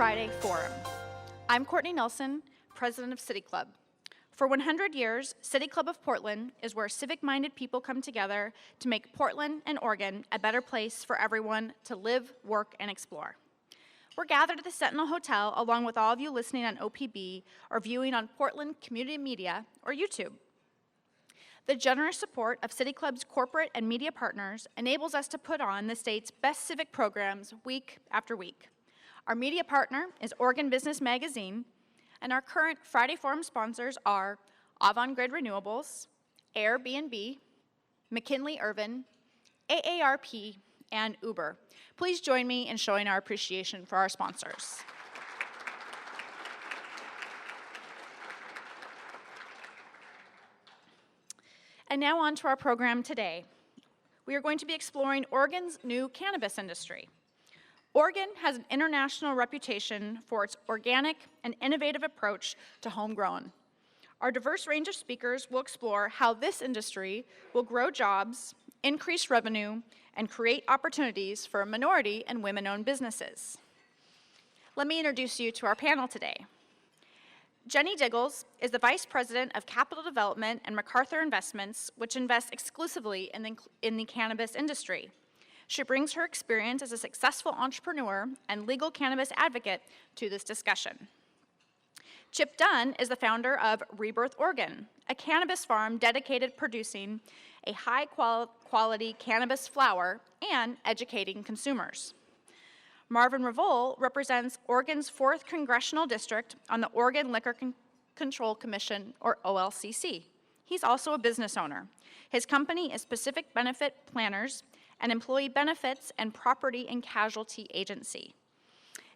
Friday Forum. I'm Courtney Nelson, president of City Club. For 100 years, City Club of Portland is where civic-minded people come together to make Portland and Oregon a better place for everyone to live, work, and explore. We're gathered at the Sentinel Hotel along with all of you listening on OPB or viewing on Portland Community Media or YouTube. The generous support of City Club's corporate and media partners enables us to put on the state's best civic programs week after week. Our media partner is Oregon Business Magazine, and our current Friday Forum sponsors are Avangrid Renewables, Airbnb, McKinley Irvin, AARP, and Uber. Please join me in showing our appreciation for our sponsors. And now on to our program today. We are going to be exploring Oregon's new cannabis industry. Oregon has an international reputation for its organic and innovative approach to homegrown. Our diverse range of speakers will explore how this industry will grow jobs, increase revenue, and create opportunities for minority and women-owned businesses. Let me introduce you to our panel today. Jenny Diggles is the Vice President of Capital Development and MacArthur Investments, which invests exclusively in the cannabis industry. She brings her experience as a successful entrepreneur and legal cannabis advocate to this discussion. Chip Dunn is the founder of ReBirth Oregon, a cannabis farm dedicated producing a high-quality cannabis flower and educating consumers. Marvin Revoal represents Oregon's 4th Congressional District on the Oregon Liquor Control Commission, or OLCC. He's also a business owner. His company is Pacific Benefit Planners, an employee benefits and property and casualty agency.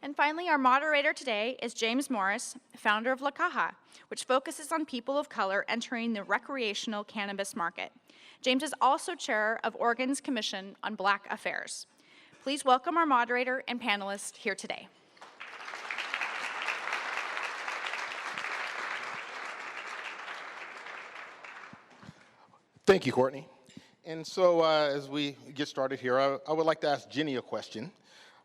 And finally, our moderator today is James Morris, founder of La Caja, which focuses on people of color entering the recreational cannabis market. James is also chair of Oregon's Commission on Black Affairs. Please welcome our moderator and panelists here today. Thank you, Courtney. And so as we get started here, I would like to ask Jenny a question.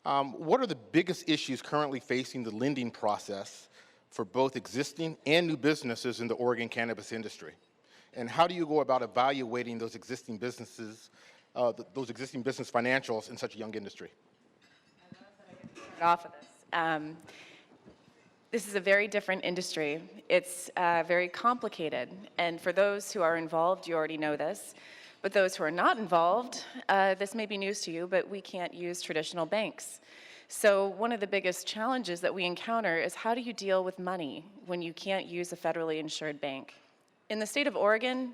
What are the biggest issues currently facing the lending process for both existing and new businesses in the Oregon cannabis industry? And how do you go about evaluating those existing businesses, those existing business financials in such a young industry? I love that I get to start off with this. This is a very different industry. It's very complicated. And for those who are involved, you already know this. But those who are not involved, this may be news to you, but we can't use traditional banks. So one of the biggest challenges that we encounter is how do you deal with money when you can't use a federally insured bank? In the state of Oregon,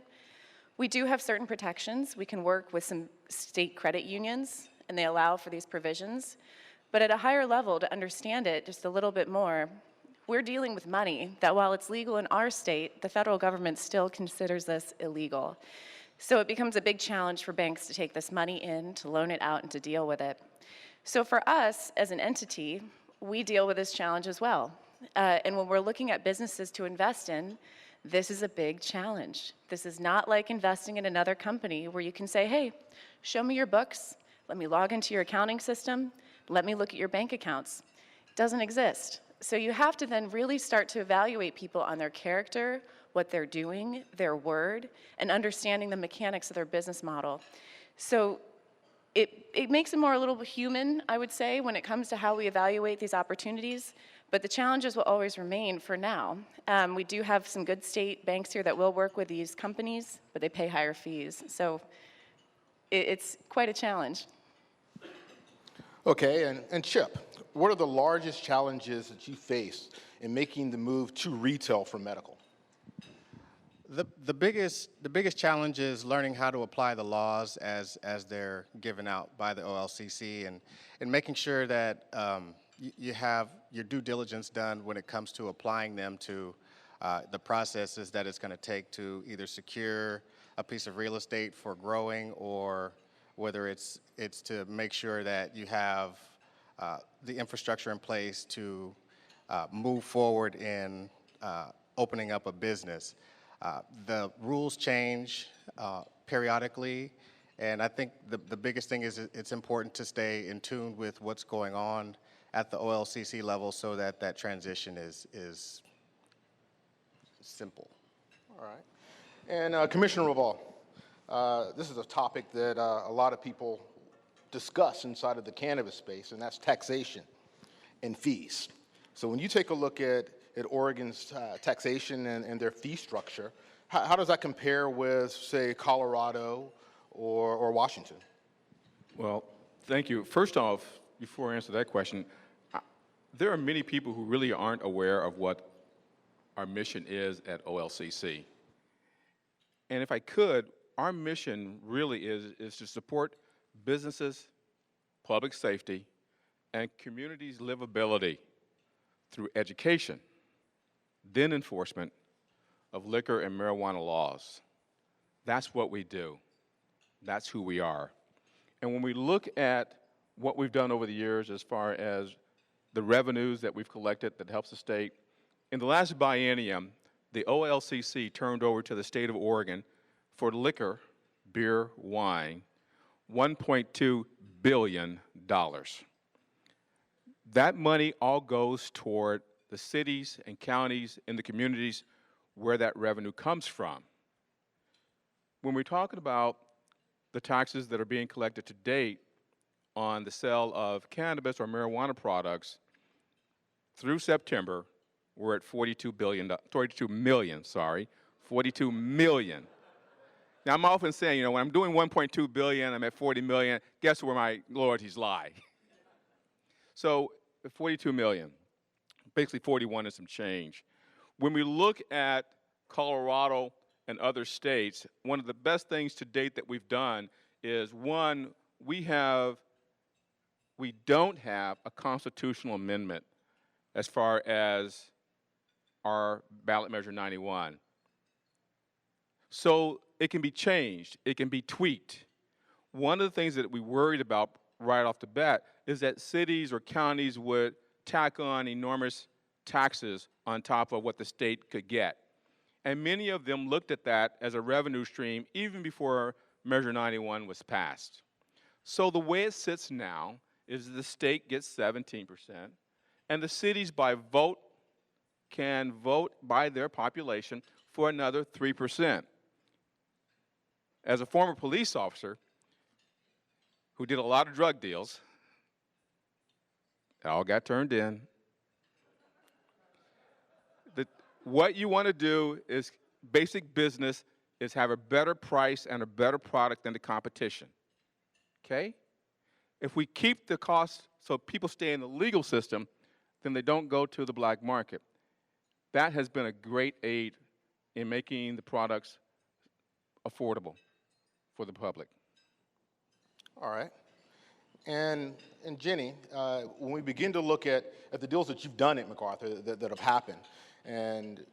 we do have certain protections. We can work with some state credit unions, and they allow for these provisions. But at a higher level, to understand it just a little bit more, we're dealing with money that while it's legal in our state, the federal government still considers this illegal. So it becomes a big challenge for banks to take this money in, to loan it out, and to deal with it. So for us, as an entity, we deal with this challenge as well. And when we're looking at businesses to invest in, this is a big challenge. This is not like investing in another company where you can say, hey, show me your books, let me log into your accounting system, let me look at your bank accounts. It doesn't exist. So you have to then really start to evaluate people on their character, what they're doing, their word, and understanding the mechanics of their business model. So it makes it more a little human, I would say, when it comes to how we evaluate these opportunities, but the challenges will always remain for now. We do have some good state banks here that will work with these companies, but they pay higher fees. So it's quite a challenge. Okay, and Chip, what are the largest challenges that you face in making the move to retail from medical? The biggest challenge is learning how to apply the laws as they're given out by the OLCC and making sure that you have your due diligence done when it comes to applying them to the processes that it's going to take to either secure a piece of real estate for growing, or whether it's to make sure that you have the infrastructure in place to move forward in opening up a business. The rules change periodically, and I think the biggest thing is it's important to stay in tune with what's going on at the OLCC level so that that transition is simple. All right. And Commissioner Revoal, this is a topic that a lot of people discuss inside of the cannabis space, and that's taxation and fees. So when you take a look at Oregon's taxation and their fee structure, how does that compare with, say, Colorado or Washington? Well, thank you. First off, before I answer that question, there are many people who really aren't aware of what our mission is at OLCC. And if I could, our mission really is to support businesses, public safety, and communities' livability through education, then enforcement of liquor and marijuana laws. That's what we do. That's who we are. And when we look at what we've done over the years as far as the revenues that we've collected that helps the state, in the last biennium, the OLCC turned over to the state of Oregon for liquor, beer, wine, $1.2 billion. That money all goes toward the cities and counties and the communities where that revenue comes from. When we're talking about the taxes that are being collected to date on the sale of cannabis or marijuana products, through September, we're at 42 million. Now, I'm often saying, when I'm doing 1.2 billion, I'm at 40 million. Guess where my loyalties lie? So, 42 million, basically 41 and some change. When we look at Colorado and other states, one of the best things to date that we've done is, one, we don't have a constitutional amendment as far as our ballot measure 91. So it can be changed, it can be tweaked. One of the things that we worried about right off the bat is that cities or counties would tack on enormous taxes on top of what the state could get. And many of them looked at that as a revenue stream even before Measure 91 was passed. So the way it sits now is the state gets 17%, and the cities by vote can vote by their population for another 3%. As a former police officer who did a lot of drug deals, it all got turned in. What you want to do is, basic business is have a better price and a better product than the competition, okay? If we keep the costs so people stay in the legal system, then they don't go to the black market. That has been a great aid in making the products affordable for the public. All right. And Jenny, when we begin to look at the deals that you've done at MacArthur that have happened, and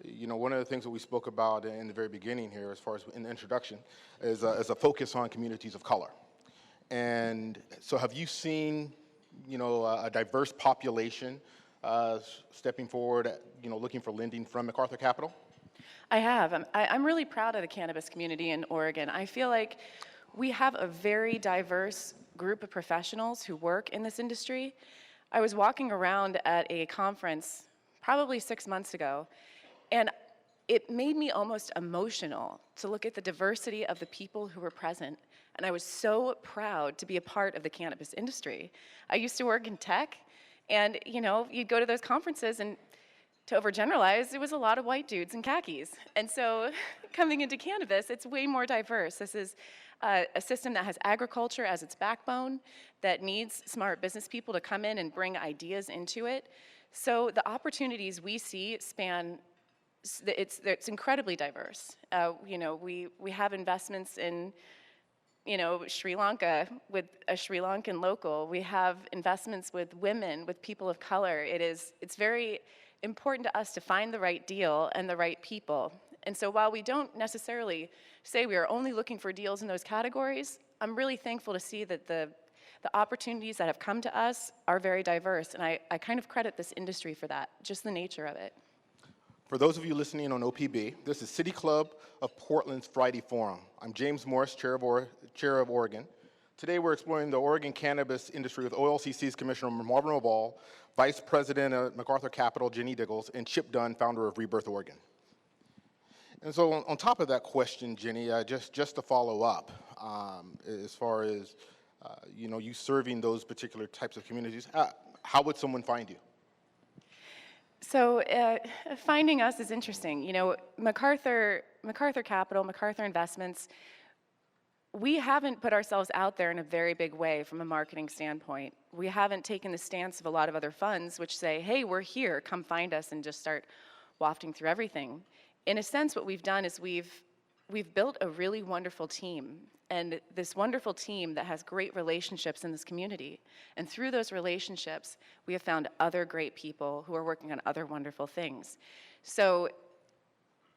one of the things that we spoke about in the very beginning here, as far as in the introduction, is a focus on communities of color. And so, have you seen, a diverse population stepping forward, looking for lending from MacArthur Capital? I have. I'm really proud of the cannabis community in Oregon. I feel like we have a very diverse group of professionals who work in this industry. I was walking around at a conference probably 6 months ago, and it made me almost emotional to look at the diversity of the people who were present, and I was so proud to be a part of the cannabis industry. I used to work in tech, and you'd go to those conferences, and to overgeneralize, it was a lot of white dudes in khakis. And so coming into cannabis, it's way more diverse. This is a system that has agriculture as its backbone, that needs smart business people to come in and bring ideas into it. So the opportunities we see span, it's incredibly diverse. We have investments in Sri Lanka with a Sri Lankan local. We have investments with women, with people of color. It's very important to us to find the right deal and the right people. And so while we don't necessarily say we are only looking for deals in those categories, I'm really thankful to see that the opportunities that have come to us are very diverse, and I kind of credit this industry for that, just the nature of it. For those of you listening on OPB, this is City Club of Portland's Friday Forum. I'm James Morris, Chair of Oregon. Today we're exploring the Oregon cannabis industry with OLCC's Commissioner Marvin Revoal, Vice President at MacArthur Capital, Diggles, and Chip Dunn, founder of ReBirth Oregon. And so on top of that question, Jenny, just to follow up, as far as you serving those particular types of communities, how would someone find you? So finding us is interesting. You know, MacArthur Capital, MacArthur Investments, we haven't put ourselves out there in a very big way from a marketing standpoint. We haven't taken the stance of a lot of other funds which say, hey, we're here, come find us, and just start wafting through everything. In a sense, what we've done is we've built a really wonderful team, and this wonderful team that has great relationships in this community. And through those relationships, we have found other great people who are working on other wonderful things. So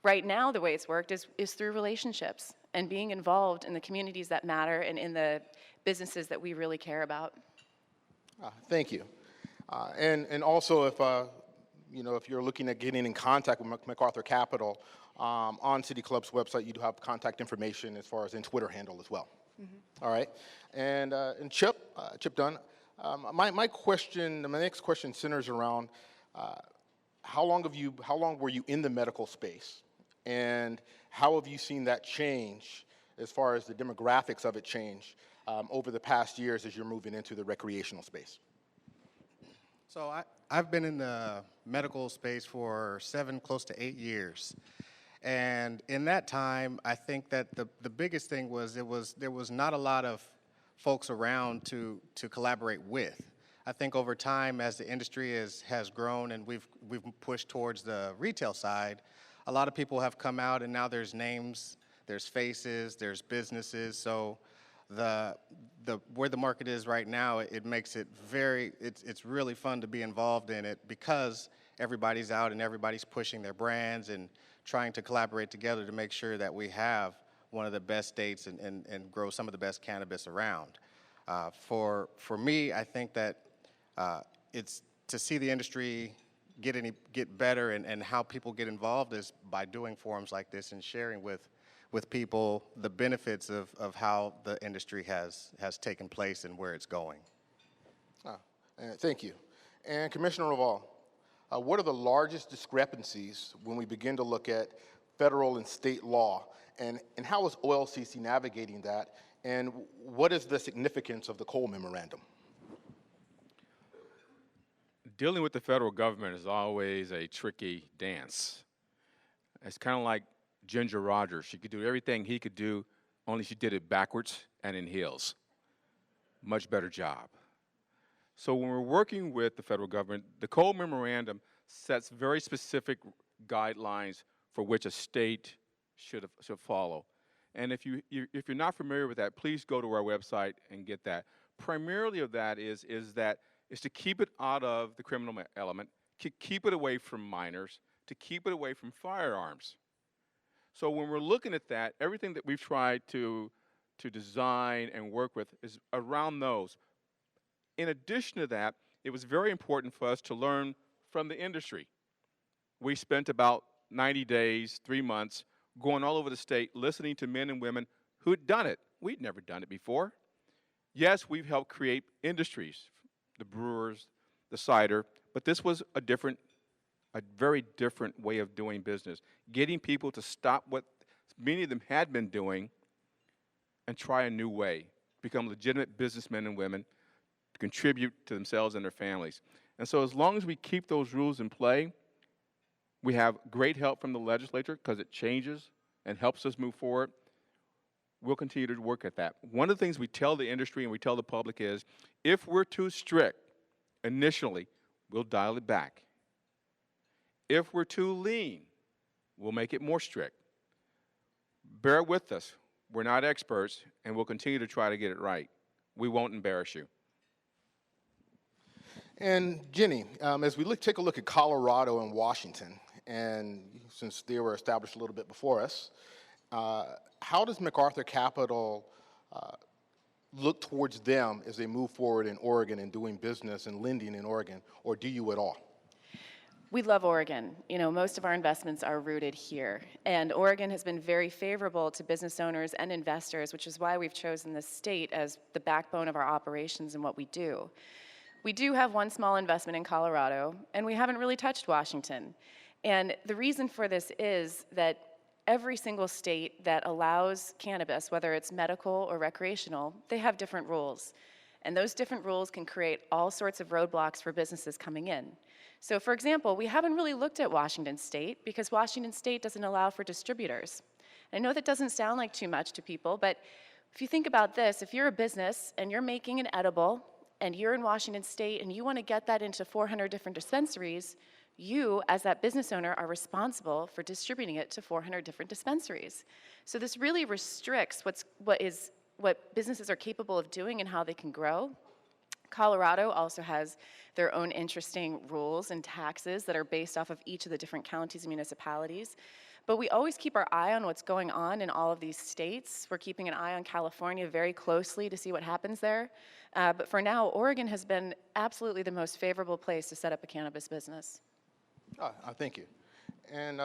right now, the way it's worked is through relationships and being involved in the communities that matter and in the businesses that we really care about. Thank you. And also, if you're looking at getting in contact with MacArthur Capital, on City Club's website, you do have contact information as far as in Twitter handle as well. Mm-hmm. All right. And Chip Dunn, my next question centers around how long were you in the medical space, and how have you seen that change as far as the demographics of it change over the past years as you're moving into the recreational space? So I've been in the medical space for close to 8 years. And in that time, I think that the biggest thing was there was not a lot of folks around to collaborate with. I think over time, as the industry has grown and we've pushed towards the retail side, a lot of people have come out, and now there's names, there's faces, there's businesses. So where the market is right now, it makes it it's really fun to be involved in it, because everybody's out and everybody's pushing their brands and trying to collaborate together to make sure that we have one of the best states and grow some of the best cannabis around. For me, I think that it's to see the industry get better and how people get involved is by doing forums like this and sharing with people the benefits of how the industry has taken place and where it's going. Thank you. And Commissioner Revoal, what are the largest discrepancies when we begin to look at federal and state law, and how is OLCC navigating that, and what is the significance of the Cole Memorandum? Dealing with the federal government is always a tricky dance. It's kind of like Ginger Rogers. She could do everything he could do, only she did it backwards and in heels. Much better job. So when we're working with the federal government, the Cole Memorandum sets very specific guidelines for which a state should follow. And if you're not familiar with that, please go to our website and get that. Primarily of that is to keep it out of the criminal element, to keep it away from minors, to keep it away from firearms. So when we're looking at that, everything that we've tried to design and work with is around those. In addition to that, it was very important for us to learn from the industry. We spent about 90 days, 3 months, going all over the state, listening to men and women who had done it. We'd never done it before. Yes, we've helped create industries, the brewers, the cider, but this was a very different way of doing business, getting people to stop what many of them had been doing and try a new way, become legitimate businessmen and women, to contribute to themselves and their families. And so as long as we keep those rules in play, we have great help from the legislature because it changes and helps us move forward. We'll continue to work at that. One of the things we tell the industry and we tell the public is, if we're too strict initially, we'll dial it back. If we're too lean, we'll make it more strict. Bear with us. We're not experts, and we'll continue to try to get it right. We won't embarrass you. And Jenny, as we take a look at Colorado and Washington, and since they were established a little bit before us, how does MacArthur Capital look towards them as they move forward in Oregon and doing business and lending in Oregon, or do you at all? We love Oregon. You know, most of our investments are rooted here. And Oregon has been very favorable to business owners and investors, which is why we've chosen this state as the backbone of our operations and what we do. We do have one small investment in Colorado, and we haven't really touched Washington. And the reason for this is that every single state that allows cannabis, whether it's medical or recreational, they have different rules. And those different rules can create all sorts of roadblocks for businesses coming in. So for example, we haven't really looked at Washington State because Washington State doesn't allow for distributors. I know that doesn't sound like too much to people, but if you think about this, if you're a business and you're making an edible and you're in Washington State and you want to get that into 400 different dispensaries, you, as that business owner, are responsible for distributing it to 400 different dispensaries. So this really restricts what businesses are capable of doing and how they can grow. Colorado also has their own interesting rules and taxes that are based off of each of the different counties and municipalities. But we always keep our eye on what's going on in all of these states. We're keeping an eye on California very closely to see what happens there. But for now, Oregon has been absolutely the most favorable place to set up a cannabis business. Thank you. And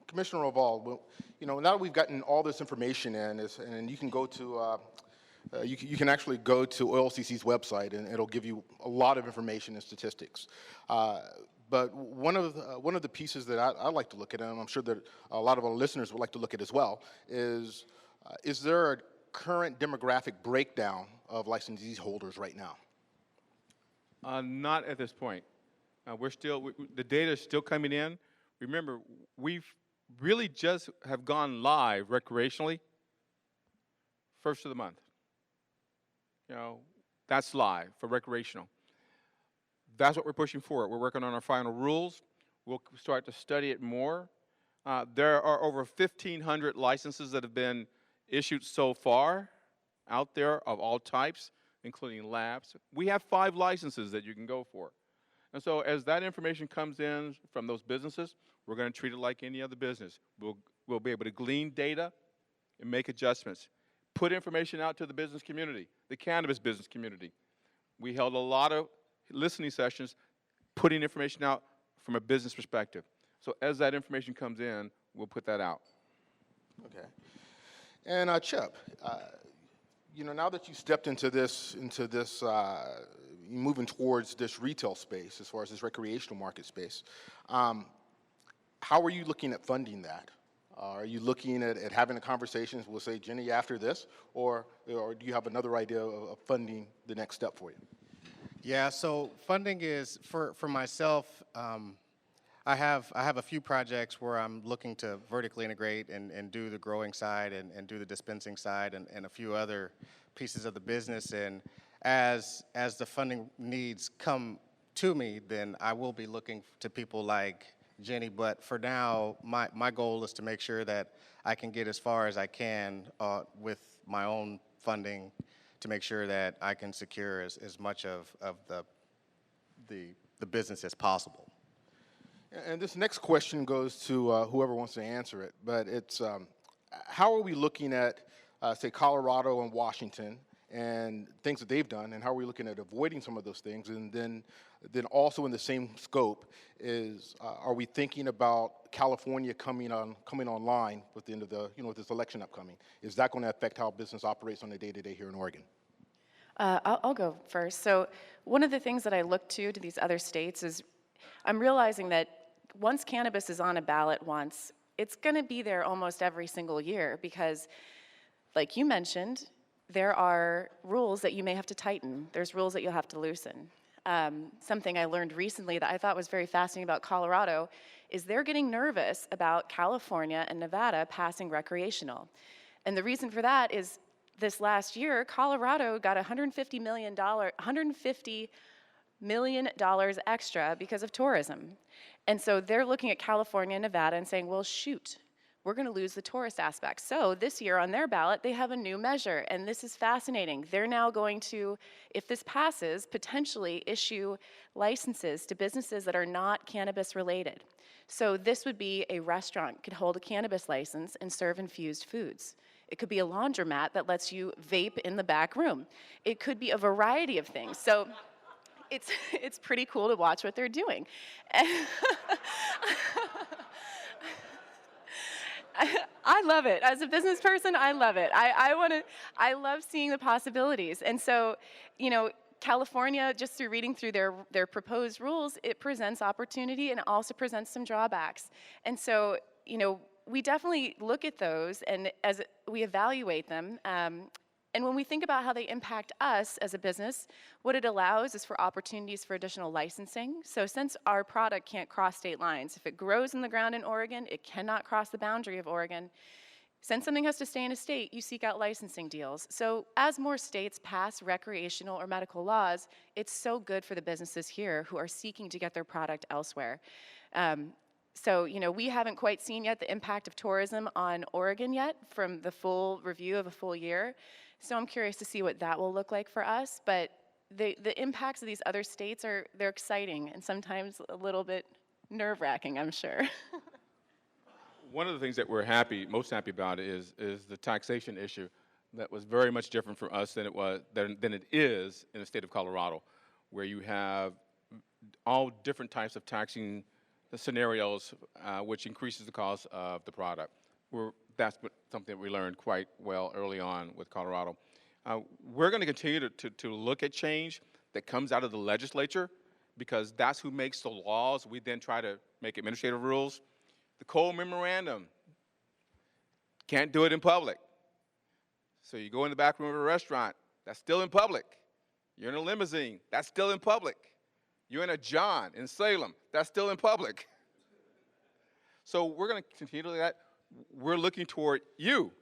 Commissioner Revoal, well, you know, now that we've gotten all this information in, and you can go to you can actually go to OLCC's website, and it'll give you a lot of information and statistics. But one of the pieces that I like to look at, and I'm sure that a lot of our listeners would like to look at as well, is there a current demographic breakdown of licensee holders right now? Not at this point. The data is still coming in. Remember, we've really just have gone live recreationally first of the month. You know, that's live for recreational. That's what we're pushing for. We're working on our final rules. We'll start to study it more. There are over 1,500 licenses that have been issued so far out there of all types, including labs. We have 5 licenses that you can go for. And so as that information comes in from those businesses, we're going to treat it like any other business. We'll be able to glean data and make adjustments. Put information out to the business community, the cannabis business community. We held a lot of listening sessions, putting information out from a business perspective. So as that information comes in, we'll put that out. Okay. And Chip, you know, now that you stepped into this, moving towards this retail space, as far as this recreational market space, how are you looking at funding that? Are you looking at having the conversations, we'll say, Jenny, after this, or do you have another idea of funding the next step for you? Yeah, so funding is, for myself, I have a few projects where I'm looking to vertically integrate and do the growing side and do the dispensing side and a few other pieces of the business. And as the funding needs come to me, then I will be looking to people like Jenny. But for now, my goal is to make sure that I can get as far as I can with my own funding to make sure that I can secure as much of the business as possible. And this next question goes to whoever wants to answer it, but it's how are we looking at, say, Colorado and Washington and things that they've done, and how are we looking at avoiding some of those things? And then also in the same scope is, are we thinking about California coming online with the end of the, with this election upcoming? Is that going to affect how business operates on a day-to-day here in Oregon? I'll go first. So one of the things that I look to these other states is I'm realizing that once cannabis is on a ballot once, it's going to be there almost every single year because, like you mentioned, there are rules that you may have to tighten. There's rules that you'll have to loosen. Something I learned recently that I thought was very fascinating about Colorado is they're getting nervous about California and Nevada passing recreational. And the reason for that is this last year, Colorado got $150 million extra because of tourism. And so they're looking at California and Nevada and saying, well, shoot, we're going to lose the tourist aspect. So this year on their ballot, they have a new measure, and this is fascinating. They're now going to, if this passes, potentially issue licenses to businesses that are not cannabis related. So this would be a restaurant could hold a cannabis license and serve infused foods. It could be a laundromat that lets you vape in the back room. It could be a variety of things. So it's pretty cool to watch what they're doing. I love it. As a business person, I love it. I love seeing the possibilities. And so, you know, California, just through reading through their proposed rules, it presents opportunity and it also presents some drawbacks. And so, you know, we definitely look at those and as we evaluate them. And when we think about how they impact us as a business, what it allows is for opportunities for additional licensing. So since our product can't cross state lines, if it grows in the ground in Oregon, it cannot cross the boundary of Oregon. Since something has to stay in a state, you seek out licensing deals. So as more states pass recreational or medical laws, it's so good for the businesses here who are seeking to get their product elsewhere. So, you know, we haven't quite seen yet the impact of tourism on Oregon yet from the full review of a full year. So I'm curious to see what that will look like for us. But the impacts of these other states they're exciting and sometimes a little bit nerve-wracking, I'm sure. One of the things that we're most happy about is the taxation issue that was very much different for us than it is in the state of Colorado, where you have all different types of taxing scenarios, which increases the cost of the product. That's something that we learned quite well early on with Colorado. We're going to continue to look at change that comes out of the legislature because that's who makes the laws. We then try to make administrative rules. The Cole Memorandum, can't do it in public. So you go in the back room of a restaurant, that's still in public. You're in a limousine, that's still in public. You're in a John in Salem, that's still in public. So we're going to continue to do that. We're looking toward you,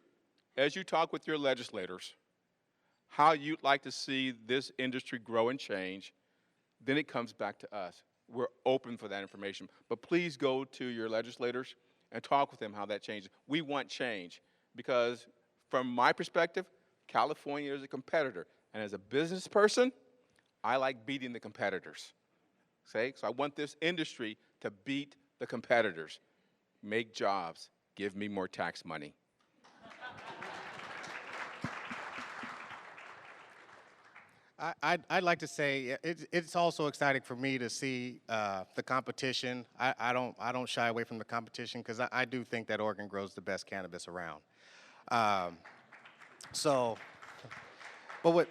as you talk with your legislators, how you'd like to see this industry grow and change. Then it comes back to us. We're open for that information. But please go to your legislators and talk with them how that changes. We want change because from my perspective, California is a competitor. And as a business person, I like beating the competitors. Okay? So I want this industry to beat the competitors. Make jobs. Give me more tax money. I'd like to say it's also exciting for me to see the competition. I don't shy away from the competition because I do think that Oregon grows the best cannabis around. But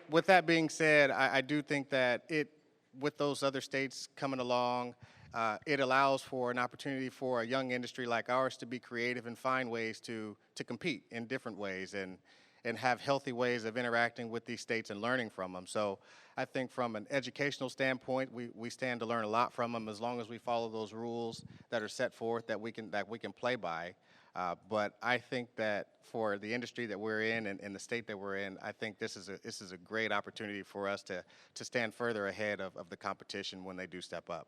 with that being said, I do think that with those other states coming along, it allows for an opportunity for a young industry like ours to be creative and find ways to compete in different ways and have healthy ways of interacting with these states and learning from them. So I think from an educational standpoint, we stand to learn a lot from them as long as we follow those rules that are set forth that we can play by. But I think that for the industry that we're in and the state that we're in, I think this is a great opportunity for us to stand further ahead of the competition when they do step up.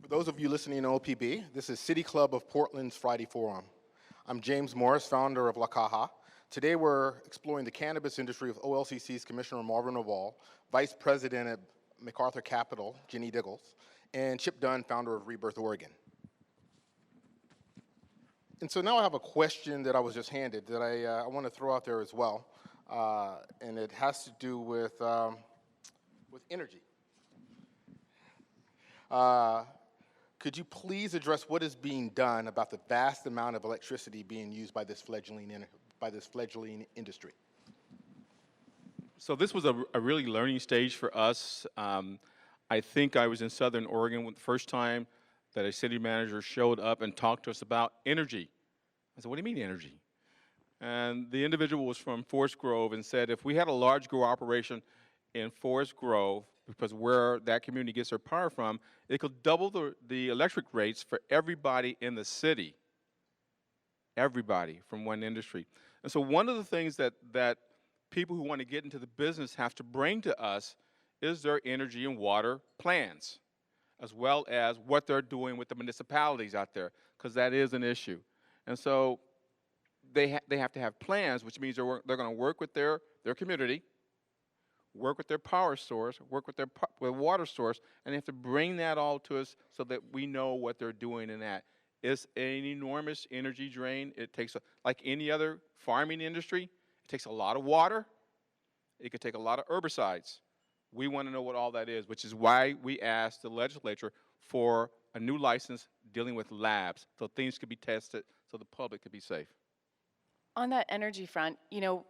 For those of you listening on OPB, this is City Club of Portland's Friday Forum. I'm James Morris, founder of La Caja. Today we're exploring the cannabis industry with OLCC's Commissioner Marvin Revoal, Vice President at MacArthur Capital, Ginny Diggles, and Chip Dunn, founder of ReBirth Oregon. And so now I have a question that I was just handed that I want to throw out there as well, and it has to do with energy. Could you please address what is being done about the vast amount of electricity being used by this fledgling industry? So this was a really learning stage for us. I think I was in Southern Oregon the first time that a city manager showed up and talked to us about energy. I said, what do you mean energy? And the individual was from Forest Grove and said, if we had a large grow operation in Forest Grove, because where that community gets their power from, it could double the electric rates for everybody in the city. Everybody from one industry. And so one of the things that people who want to get into the business have to bring to us is their energy and water plans, as well as what they're doing with the municipalities out there, because that is an issue. And so they have to have plans, which means they're going to work with their community, work with their power source, work with their water source, and they have to bring that all to us so that we know what they're doing in that. It's an enormous energy drain. It takes, like any other farming industry, it takes a lot of water. It could take a lot of herbicides. We want to know what all that is, which is why we asked the legislature for a new license dealing with labs, so things could be tested, so the public could be safe. On that energy front, you know,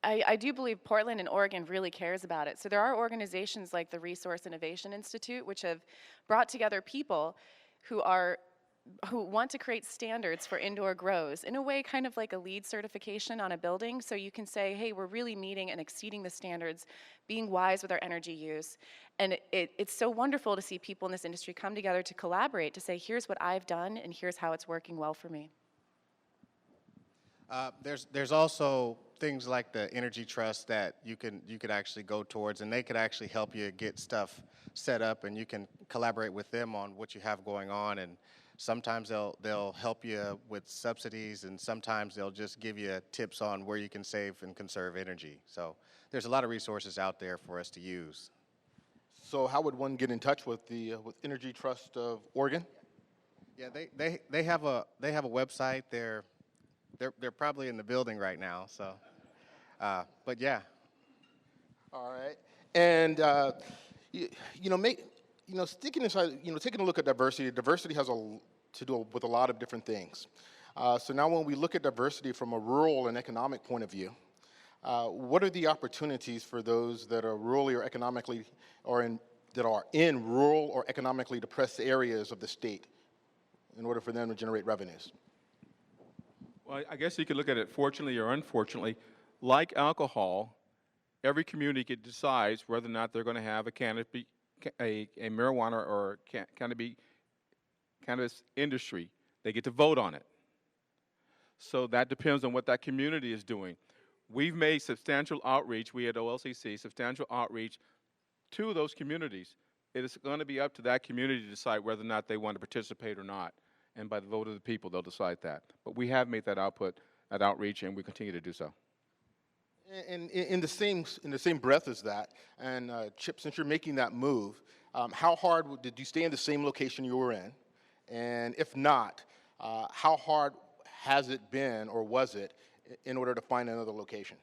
I do believe Portland and Oregon really cares about it. So there are organizations like the Resource Innovation Institute, which have brought together people who want to create standards for indoor grows, in a way kind of like a LEED certification on a building, so you can say, hey, we're really meeting and exceeding the standards, being wise with our energy use. And it's so wonderful to see people in this industry come together to collaborate, to say, here's what I've done and here's how it's working well for me. There's also things like the energy trust that you could actually go towards, and they could actually help you get stuff set up, and you can collaborate with them on what you have going on. And sometimes they'll help you with subsidies, and sometimes they'll just give you tips on where you can save and conserve energy. So there's a lot of resources out there for us to use. So how would one get in touch with the with Energy Trust of Oregon? Yeah, they have a website. They're probably in the building right now. So, but yeah. All right, and sticking aside, taking a look at diversity. Diversity has to do with a lot of different things. So now, when we look at diversity from a rural and economic point of view, what are the opportunities for those that are rurally or economically, that are in rural or economically depressed areas of the state, in order for them to generate revenues? Well, I guess you could look at it fortunately or unfortunately. Like alcohol, every community decides whether or not they're going to have a marijuana or cannabis industry. They get to vote on it. So that depends on what that community is doing. We've made substantial outreach, we at OLCC, substantial outreach to those communities. It is going to be up to that community to decide whether or not they want to participate or not. And by the vote of the people, they'll decide that. But we have made that outreach, and we continue to do so. And in the same breath as that, and Chip, since you're making that move, how hard did you stay in the same location you were in? And if not, how hard has it been, or was it, in order to find another location?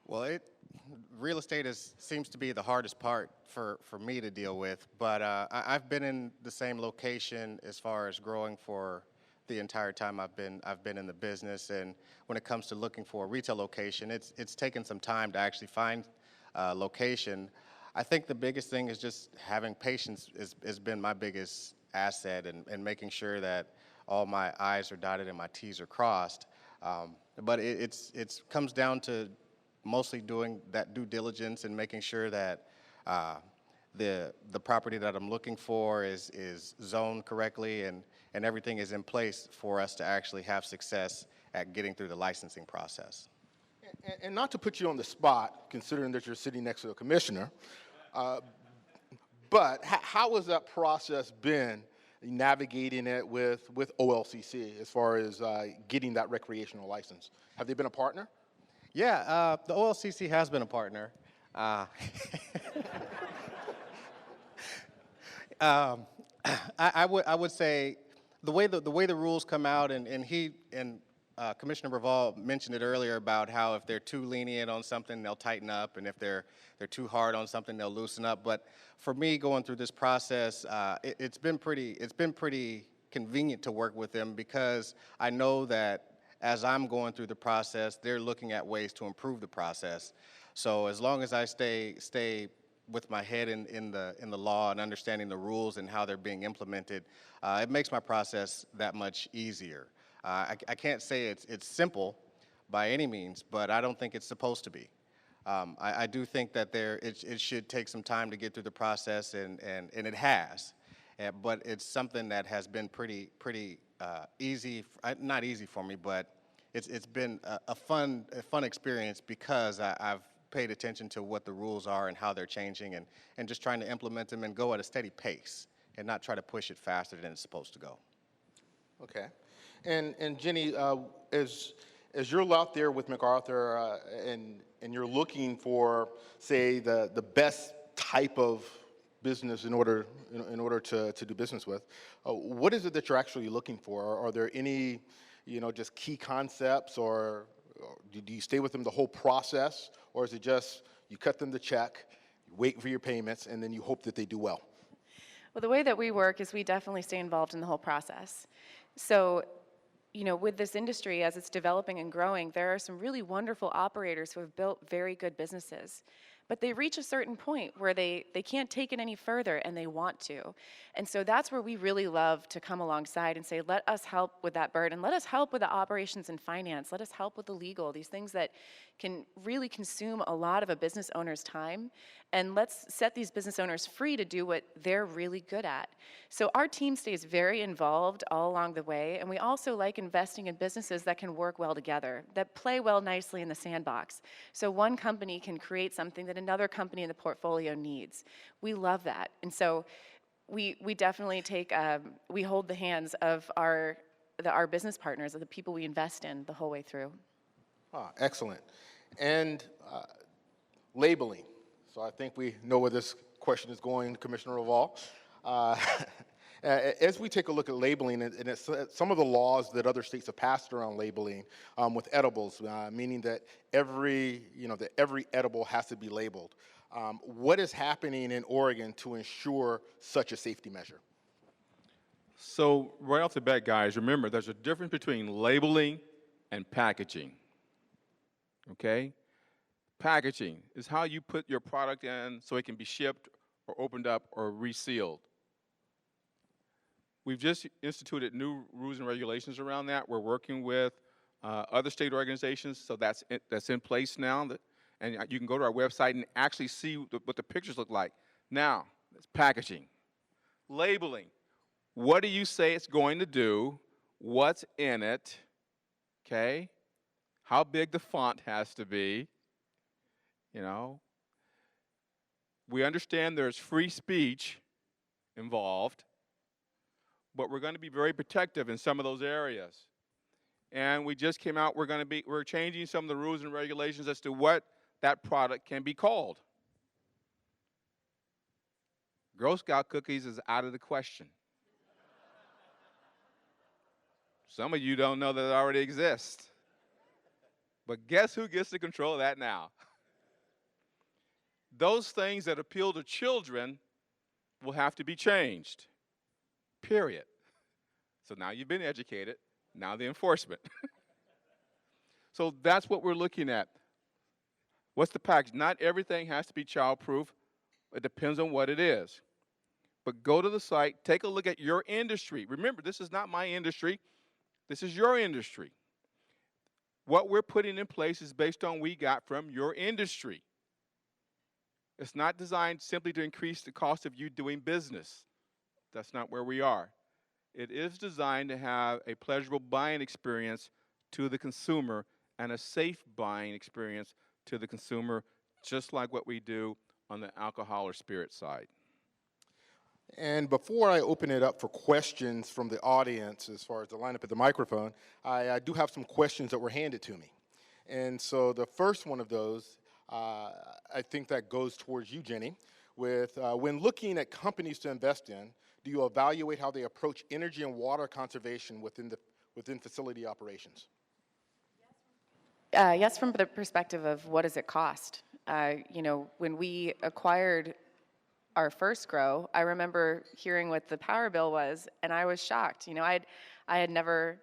Well, real estate seems to be the hardest part for me to deal with, but I've been in the same location as far as growing for the entire time I've been in the business. And when it comes to looking for a retail location, it's taken some time to actually find a location. I think the biggest thing is just having patience has been my biggest asset, and making sure that all my I's are dotted and my T's are crossed. But it comes down to mostly doing that due diligence and making sure that the property that I'm looking for is zoned correctly, and everything is in place for us to actually have success at getting through the licensing process. And not to put you on the spot, considering that you're sitting next to a commissioner, but how has that process been, navigating it with OLCC as far as getting that recreational license? Have they been a partner? Yeah, the OLCC has been a partner. I would say the way the rules come out, and Commissioner Revoal mentioned it earlier about how if they're too lenient on something, they'll tighten up, and if they're too hard on something, they'll loosen up. But for me, going through this process, it's been pretty convenient to work with them, because I know that as I'm going through the process, they're looking at ways to improve the process. So as long as I stay with my head in the law and understanding the rules and how they're being implemented, it makes my process that much easier. I can't say it's simple by any means, but I don't think it's supposed to be. I do think that it should take some time to get through the process, and it has. But it's something that has been pretty easy, not easy for me, but it's been a fun experience, because I've paid attention to what the rules are and how they're changing, and just trying to implement them and go at a steady pace and not try to push it faster than it's supposed to go. Okay. And Jenny, as you're out there with MacArthur, and you're looking for, say, the best type of business in order to do business with, what is it that you're actually looking for? Are there any, just key concepts, or do you stay with them the whole process, or is it just, you cut them the check, you wait for your payments, and then you hope that they do well. Well, the way that we work is we definitely stay involved in the whole process. So, you know, with this industry, as it's developing and growing, there are some really wonderful operators who have built very good businesses. But they reach a certain point where they can't take it any further and they want to. And so that's where we really love to come alongside and say, let us help with that burden. Let us help with the operations and finance. Let us help with the legal, these things that can really consume a lot of a business owner's time. And let's set these business owners free to do what they're really good at. So our team stays very involved all along the way. And we also like investing in businesses that can work well together, that play well nicely in the sandbox. So one company can create something that another company in the portfolio needs. We love that. And so we definitely take, we hold the hands of our business partners, of the people we invest in the whole way through. Excellent. And labeling. So I think we know where this question is going, Commissioner Revoal. As we take a look at labeling, and it's some of the laws that other states have passed around labeling with edibles, meaning that every edible has to be labeled. What is happening in Oregon to ensure such a safety measure? So right off the bat, guys, remember there's a difference between labeling and packaging. Okay? Packaging is how you put your product in so it can be shipped or opened up or resealed. We've just instituted new rules and regulations around that. We're working with other state organizations, so that's in place now. And you can go to our website and actually see what the pictures look like. Now, it's packaging. Labeling. What do you say it's going to do? What's in it? Okay? How big the font has to be. You know? We understand there's free speech involved, but we're going to be very protective in some of those areas. And we just came out, we're changing some of the rules and regulations as to what that product can be called. Girl Scout cookies is out of the question. Some of you don't know that it already exists. But guess who gets to control that now? Those things that appeal to children will have to be changed. Period. So now you've been educated, now the enforcement. So that's what we're looking at. What's the package? Not everything has to be childproof. It depends on what it is. But go to the site, take a look at your industry. Remember, this is not my industry. This is your industry. What we're putting in place is based on what we got from your industry. It's not designed simply to increase the cost of you doing business. That's not where we are. It is designed to have a pleasurable buying experience to the consumer and a safe buying experience to the consumer, just like what we do on the alcohol or spirit side. And before I open it up for questions from the audience, as far as the lineup at the microphone, I do have some questions that were handed to me. And so the first one of those, I think that goes towards you, Jenny, with when looking at companies to invest in, do you evaluate how they approach energy and water conservation within facility operations? Yes, from the perspective of what does it cost? You know, when we acquired our first grow, I remember hearing what the power bill was, and I was shocked. You know, I had never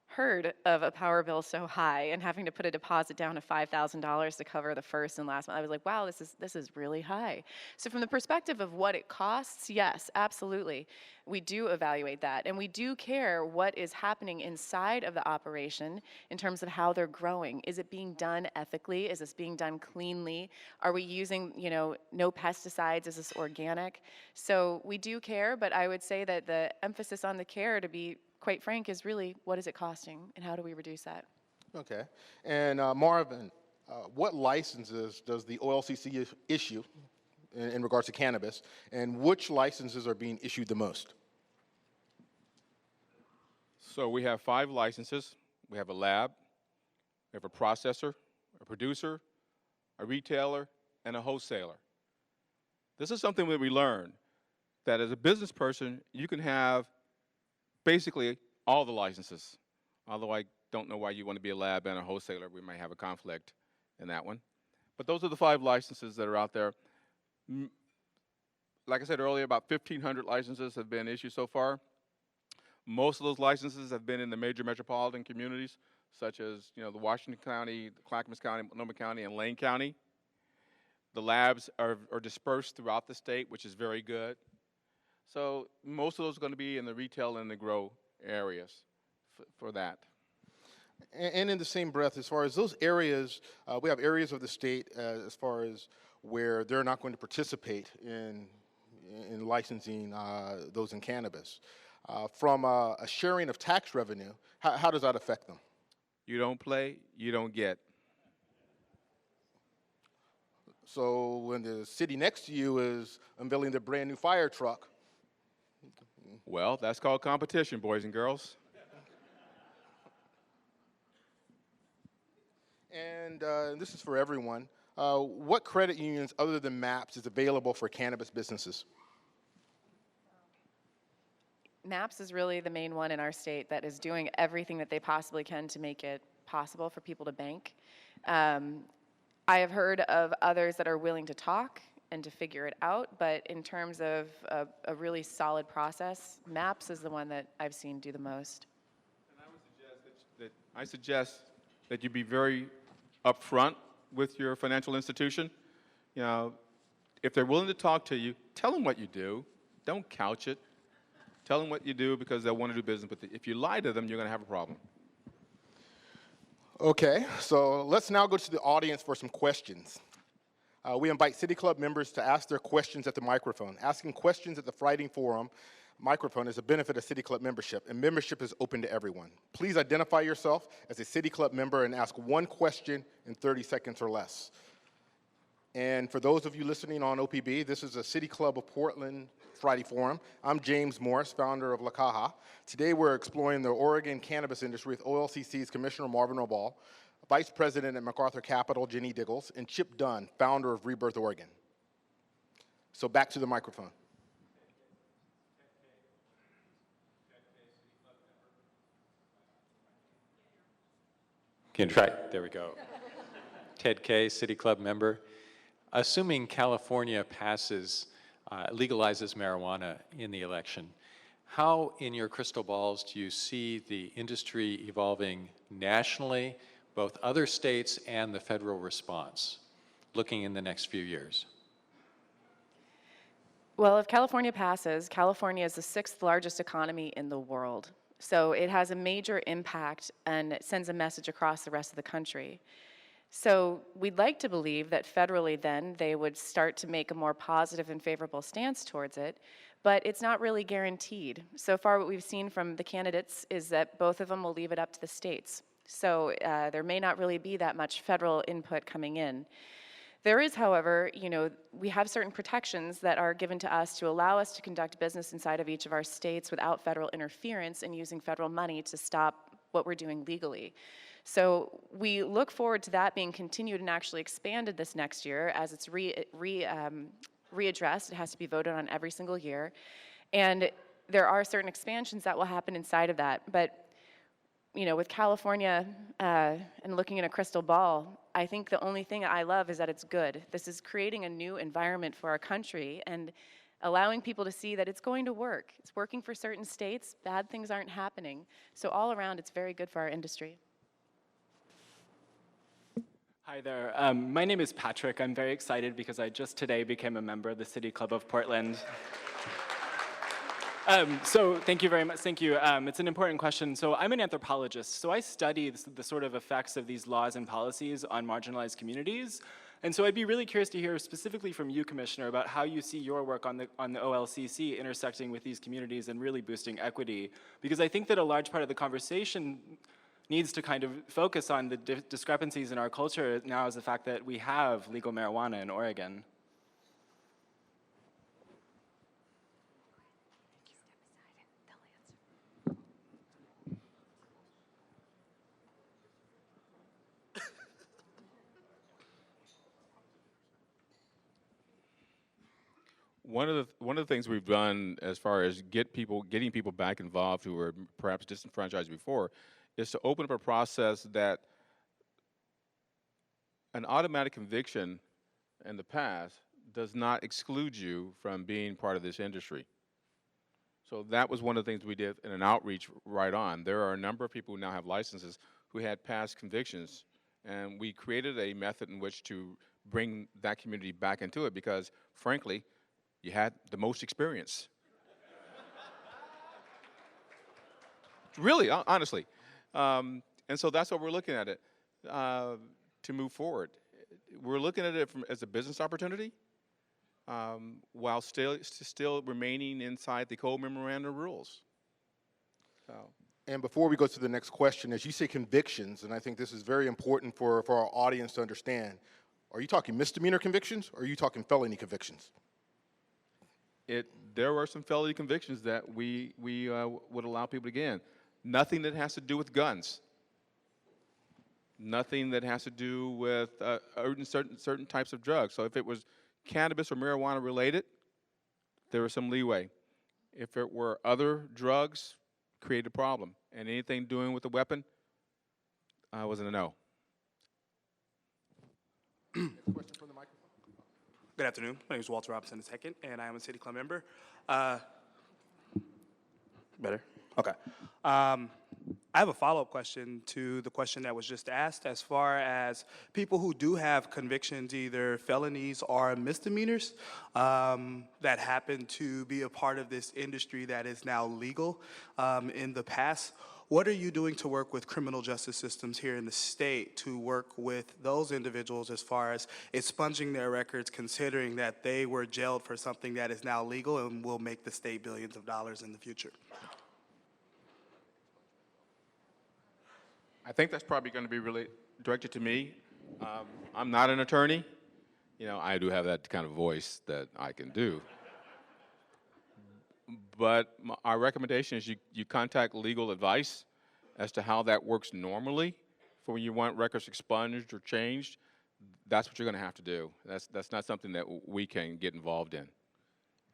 heard of a power bill so high and having to put a deposit down of $5,000 to cover the first and last month. I was like, wow, this is really high. So from the perspective of what it costs, yes, absolutely. We do evaluate that, and we do care what is happening inside of the operation in terms of how they're growing. Is it being done ethically? Is this being done cleanly? Are we using, you know, no pesticides? Is this organic? So we do care, but I would say that the emphasis on the care, to be quite frank, is really what is it costing and how do we reduce that? Okay. And Marvin, what licenses does the OLCC issue in regards to cannabis, and which licenses are being issued the most? So we have 5 licenses. We have a lab, we have a processor, a producer, a retailer, and a wholesaler. This is something that we learned, that as a business person, you can have basically all the licenses, although I don't know why you want to be a lab and a wholesaler. We might have a conflict in that one. But those are the 5 licenses that are out there. Like I said earlier, about 1,500 licenses have been issued so far. Most of those licenses have been in the major metropolitan communities, such as the Washington County, Clackamas County, Multnomah County, and Lane County. The labs are dispersed throughout the state, which is very good. So most of those are going to be in the retail and the grow areas for that. And in the same breath, as far as those areas, we have areas of the state as far as where they're not going to participate in licensing those in cannabis. From a sharing of tax revenue, how does that affect them? You don't play, you don't get. So when the city next to you is unveiling their brand new fire truck. Well, that's called competition, boys and girls. And this is for everyone. What credit unions other than MAPS is available for cannabis businesses? MAPS is really the main one in our state that is doing everything that they possibly can to make it possible for people to bank. I have heard of others that are willing to talk and to figure it out, but in terms of a really solid process, MAPS is the one that I've seen do the most. And I suggest that you be very upfront with your financial institution. If they're willing to talk to you, tell them what you do. Don't couch it. Tell them what you do because they'll want to do business with you. If you lie to them, you're going to have a problem. Okay, so let's now go to the audience for some questions. We invite City Club members to ask their questions at the microphone. Asking questions at the Friday Forum microphone is a benefit of City Club membership, and membership is open to everyone. Please identify yourself as a City Club member and ask one question in 30 seconds or less. And for those of you listening on OPB, this is a City Club of Portland Friday Forum. I'm James Morris, founder of Caja. Today we're exploring the Oregon cannabis industry with OLCC's Commissioner Marvin Revoal, Vice President at MacArthur Capital, Diggles, and Chip Dunn, founder of ReBirth Oregon. So back to the microphone. Can try, there we go. Ted K, City Club member. Assuming California passes, legalizes marijuana in the election, how in your crystal balls do you see the industry evolving nationally, both other states and the federal response, looking in the next few years? Well, if California passes, California is the 6th largest economy in the world. So it has a major impact and it sends a message across the rest of the country. So we'd like to believe that federally then they would start to make a more positive and favorable stance towards it, but it's not really guaranteed. So far what we've seen from the candidates is that both of them will leave it up to the states. So there may not really be that much federal input coming in. There is, however, we have certain protections that are given to us to allow us to conduct business inside of each of our states without federal interference and using federal money to stop what we're doing legally. So we look forward to that being continued and actually expanded this next year as it's readdressed. It has to be voted on every single year. And there are certain expansions that will happen inside of that. But with California and looking in a crystal ball, I think the only thing I love is that it's good. This is creating a new environment for our country and allowing people to see that it's going to work. It's working for certain states. Bad things aren't happening. So all around, it's very good for our industry. Hi there. My name is Patrick. I'm very excited because I just today became a member of the City Club of Portland. So thank you very much. Thank you. It's an important question. So I'm an anthropologist. So I study the sort of effects of these laws and policies on marginalized communities. And so I'd be really curious to hear specifically from you, Commissioner, about how you see your work on the OLCC intersecting with these communities and really boosting equity. Because I think that a large part of the conversation needs to kind of focus on the discrepancies in our culture now is the fact that we have legal marijuana in Oregon. One of the things we've done as far as getting people back involved who were perhaps disenfranchised before is to open up a process that an automatic conviction in the past does not exclude you from being part of this industry. So that was one of the things we did in an outreach right on. There are a number of people who now have licenses who had past convictions, and we created a method in which to bring that community back into it because, frankly, you had the most experience. Really, honestly. And so that's what we're looking at it to move forward. We're looking at it as a business opportunity while still remaining inside the Code Memorandum rules. So. And before we go to the next question, as you say convictions, and I think this is very important for our audience to understand, are you talking misdemeanor convictions or are you talking felony convictions? There were some felony convictions that we would allow people to get in. Nothing that has to do with guns. Nothing that has to do with certain types of drugs. So if it was cannabis or marijuana related, there was some leeway. If it were other drugs, created a problem. And anything doing with a weapon, wasn't a no. Question from the microphone. Good afternoon. My name is Walter Robinson II, and I am a City Club member. Better? Okay. I have a follow-up question to the question that was just asked as far as people who do have convictions, either felonies or misdemeanors, that happen to be a part of this industry that is now legal in the past. What are you doing to work with criminal justice systems here in the state to work with those individuals as far as expunging their records, considering that they were jailed for something that is now legal and will make the state billions of dollars in the future? I think that's probably going to be really directed to me. I'm not an attorney. You know, I do have that kind of voice that I can do. But our recommendation is you contact legal advice as to how that works normally for when you want records expunged or changed. That's what you're going to have to do. That's not something that we can get involved in.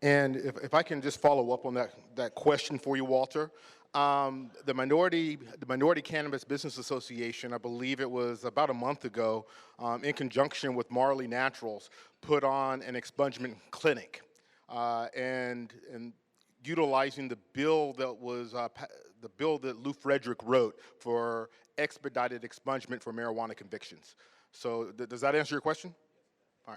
And if I can just follow up on that question for you, Walter. The Minority Cannabis Business Association, I believe it was about a month ago, in conjunction with Marley Naturals, put on an expungement clinic. And utilizing the bill that was the bill that Lou Frederick wrote for expedited expungement for marijuana convictions. So does that answer your question? All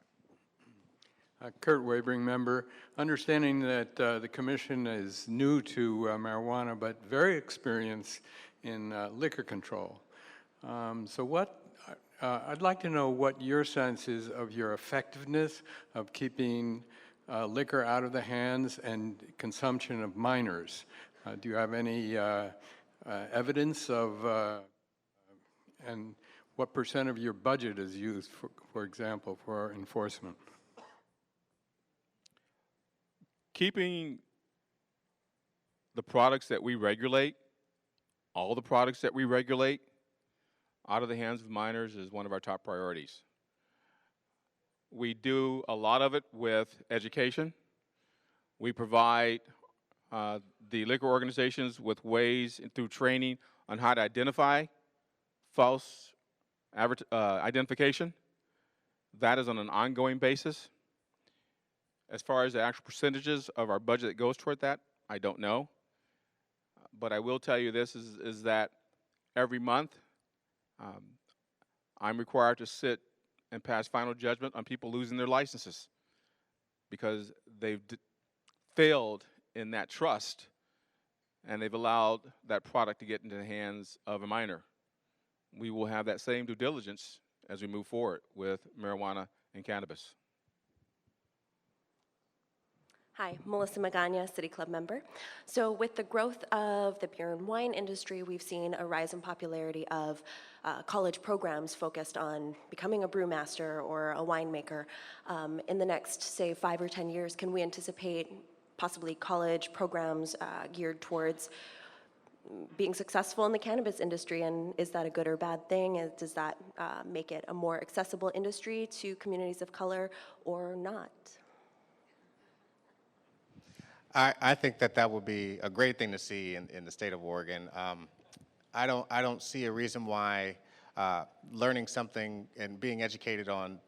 right. Kurt Wabering, member. Understanding that the commission is new to marijuana, but very experienced in liquor control. So I'd like to know what your sense is of your effectiveness of keeping liquor out of the hands and consumption of minors. Do you have any evidence of, and what % of your budget is used, for example, for enforcement? Keeping the products that we regulate, all the products that we regulate, out of the hands of minors is one of our top priorities. We do a lot of it with education. We provide the liquor organizations with ways through training on how to identify false identification. That is on an ongoing basis. As far as the actual percentages of our budget that goes toward that, I don't know. But I will tell you this is that every month I'm required to sit and pass final judgment on people losing their licenses because they've failed in that trust and they've allowed that product to get into the hands of a minor. We will have that same due diligence as we move forward with marijuana and cannabis. Hi, Melissa Magana, City Club member. So with the growth of the beer and wine industry, we've seen a rise in popularity of college programs focused on becoming a brewmaster or a winemaker. In the next, say, 5 or 10 years, can we anticipate possibly college programs geared towards being successful in the cannabis industry, and is that a good or bad thing? Does that make it a more accessible industry to communities of color or not? I think that would be a great thing to see in the state of Oregon. I don't see a reason why learning something and being educated on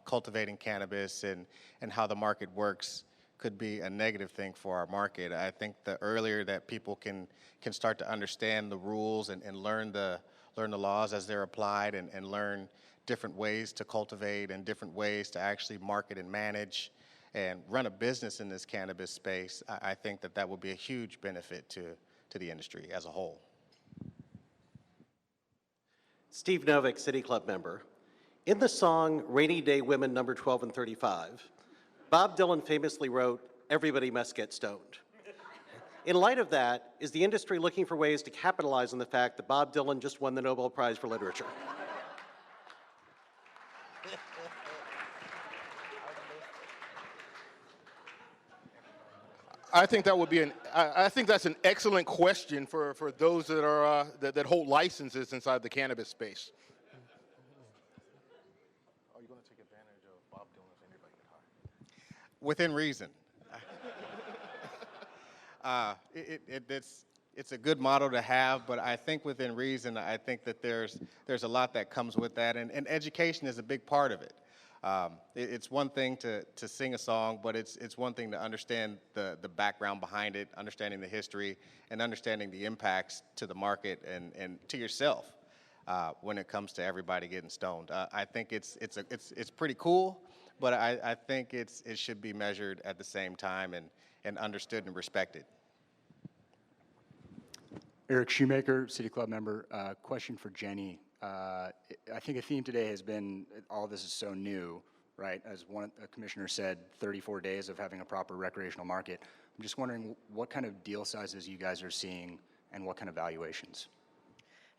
cultivating cannabis and how the market works could be a negative thing for our market. I think the earlier that people can start to understand the rules and learn the laws as they're applied and learn different ways to cultivate and different ways to actually market and manage and run a business in this cannabis space, I think that would be a huge benefit to the industry as a whole. Steve Novick, City Club member. In the song Rainy Day Women number 12 and 35, Bob Dylan famously wrote, "Everybody must get stoned." In light of that, is the industry looking for ways to capitalize on the fact that Bob Dylan just won the Nobel Prize for Literature? I think that would be I think that's an excellent question for those that are that hold licenses inside the cannabis space. Are you going to take advantage of Bob Dylan's anybody get high? Within reason. It's a good motto to have, but I think within reason, I think that there's a lot that comes with that, and education is a big part of it. It's one thing to sing a song, but it's one thing to understand the background behind it, understanding the history, and understanding the impacts to the market and to yourself when it comes to everybody getting stoned. I think it's pretty cool, but I think it should be measured at the same time and understood and respected. Eric Shoemaker, City Club member. Question for Jenny. I think a theme today has been all this is so new, right? As a commissioner said, 34 days of having a proper recreational market. I'm just wondering what kind of deal sizes you guys are seeing and what kind of valuations?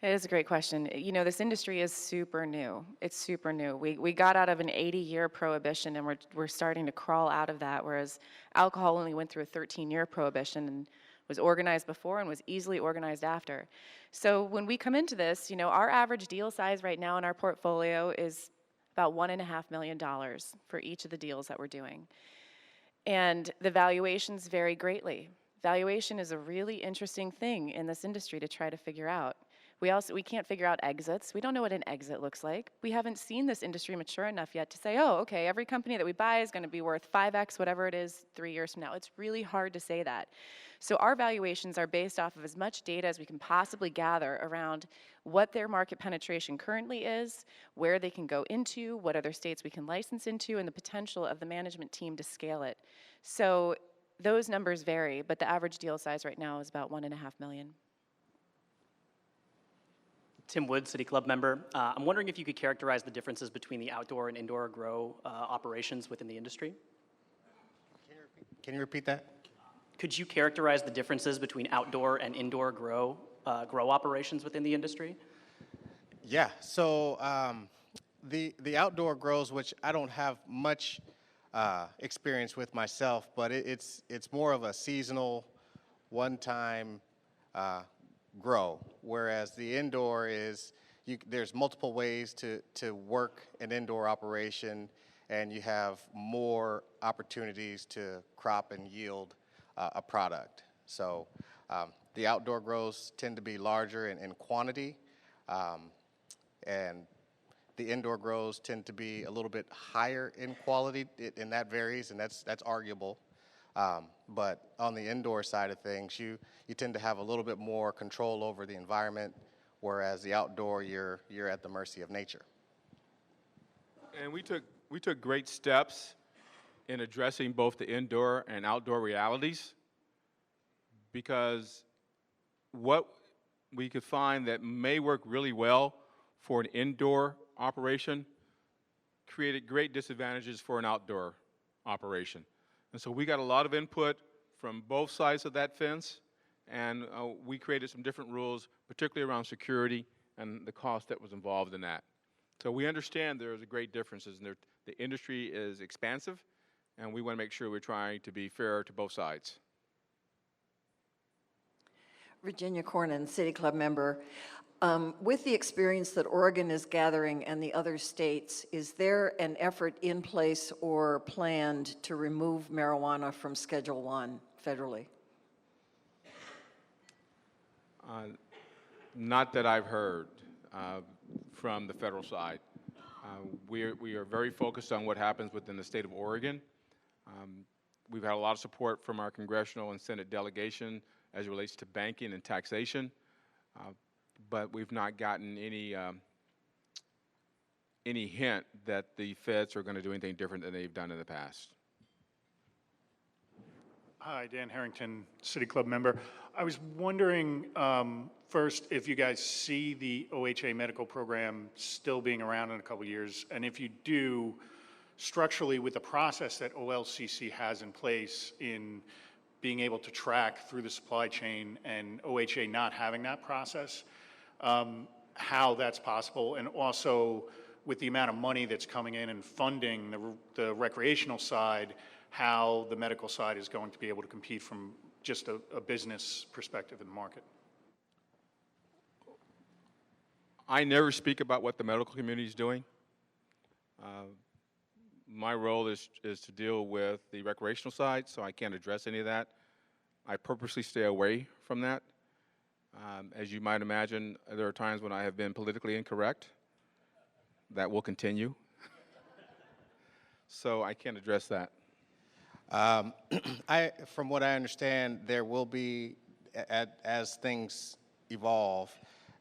It is a great question. You know, this industry is super new. It's super new. We got out of an 80-year prohibition, and we're starting to crawl out of that, whereas alcohol only went through a 13-year prohibition and was organized before and was easily organized after. So when we come into this, you know, our average deal size right now in our portfolio is about $1.5 million for each of the deals that we're doing. And the valuations vary greatly. Valuation is a really interesting thing in this industry to try to figure out. We can't figure out exits. We don't know what an exit looks like. We haven't seen this industry mature enough yet to say, oh, okay, every company that we buy is going to be worth 5x whatever it is 3 years from now. It's really hard to say that. So our valuations are based off of as much data as we can possibly gather around what their market penetration currently is, where they can go into, what other states we can license into, and the potential of the management team to scale it. So those numbers vary, but the average deal size right now is about $1.5 million. Tim Wood, City Club member. I'm wondering if you could characterize the differences between the outdoor and indoor grow operations within the industry. Can you repeat that? Could you characterize the differences between outdoor and indoor grow operations within the industry? Yeah, so the outdoor grows, which I don't have much experience with myself, but it's more of a seasonal, one-time grow, whereas the indoor is, there's multiple ways to work an indoor operation, and you have more opportunities to crop and yield a product. So the outdoor grows tend to be larger in quantity, and the indoor grows tend to be a little bit higher in quality, and that varies, and that's arguable. But on the indoor side of things, you tend to have a little bit more control over the environment, whereas the outdoor, you're at the mercy of nature. And we took great steps in addressing both the indoor and outdoor realities, because what we could find that may work really well for an indoor operation created great disadvantages for an outdoor operation. And so we got a lot of input from both sides of that fence, and we created some different rules, particularly around security and the cost that was involved in that. So we understand there's a great differences, and the industry is expansive, and we want to make sure we're trying to be fair to both sides. Virginia Cornyn, City Club member. With the experience that Oregon is gathering and the other states, is there an effort in place or planned to remove marijuana from Schedule I federally? Not that I've heard. from the federal side. We are very focused on what happens within the state of Oregon. We've had a lot of support from our congressional and Senate delegation as it relates to banking and taxation, but we've not gotten any hint that the feds are going to do anything different than they've done in the past. Hi, Dan Harrington, City Club member. I was wondering, first, if you guys see the OHA medical program still being around in a couple of years, and if you do, structurally with the process that OLCC has in place in being able to track through the supply chain and OHA not having that process, how that's possible, and also with the amount of money that's coming in and funding the recreational side, how the medical side is going to be able to compete from just a business perspective in the market. I never speak about what the medical community is doing. My role is to deal with the recreational side, so I can't address any of that. I purposely stay away from that. As you might imagine, there are times when I have been politically incorrect. That will continue. So I can't address that. From what I understand, there will be, as things evolve,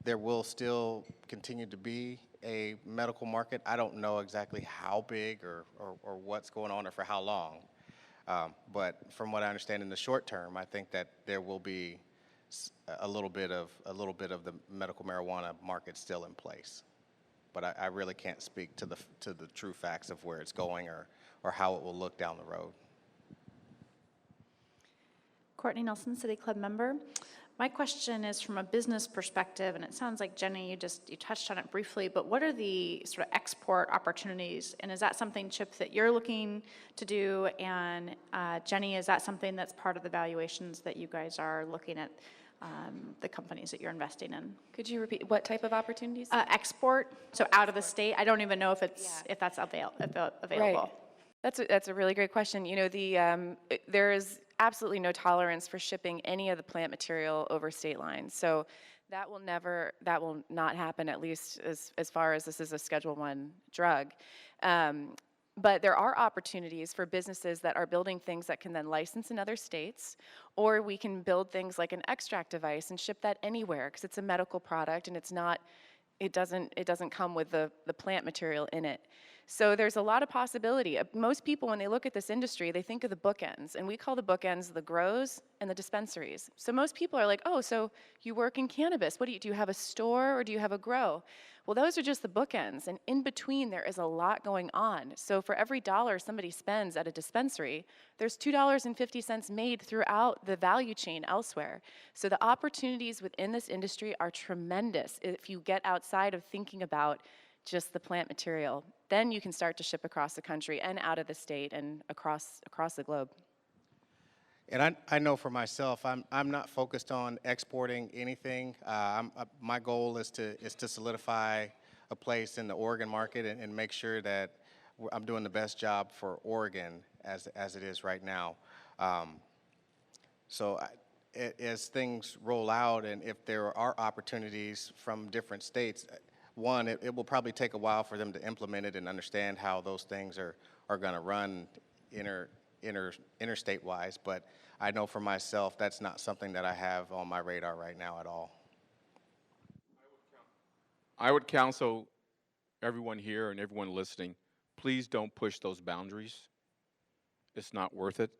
there will still continue to be a medical market. I don't know exactly how big or what's going on or for how long. But from what I understand in the short term, I think that there will be a little bit of the medical marijuana market still in place. But I really can't speak to the true facts of where it's going or how it will look down the road. Courtney Nelson, City Club member. My question is from a business perspective, and it sounds like, Jenny, you touched on it briefly, but what are the sort of export opportunities? And is that something, Chip, that you're looking to do? And Jenny, is that something that's part of the valuations that you guys are looking at, the companies that you're investing in? Could you repeat what type of opportunities? Export, so out of the state. I don't even know if that's available. Right. That's a really great question. You know, there is absolutely no tolerance for shipping any of the plant material over state lines. So that will not happen, at least as far as this is a Schedule I drug. But there are opportunities for businesses that are building things that can then license in other states, or we can build things like an extract device and ship that anywhere because it's a medical product and it doesn't come with the plant material in it. So there's a lot of possibility. Most people, when they look at this industry, they think of the bookends, and we call the bookends the grows and the dispensaries. So most people are like, oh, so you work in cannabis. What do you have a store or do you have a grow? Well, those are just the bookends, and in between there is a lot going on. So for every dollar somebody spends at a dispensary, there's $2.50 made throughout the value chain elsewhere. So the opportunities within this industry are tremendous if you get outside of thinking about just the plant material. Then you can start to ship across the country and out of the state and across the globe. And I know for myself, I'm not focused on exporting anything. My goal is to solidify a place in the Oregon market and make sure that I'm doing the best job for Oregon as it is right now. As things roll out, and if there are opportunities from different states, one, it will probably take a while for them to implement it and understand how those things are going to run interstate-wise, but I know for myself that's not something that I have on my radar right now at all. I would counsel everyone here and everyone listening, please don't push those boundaries. It's not worth it.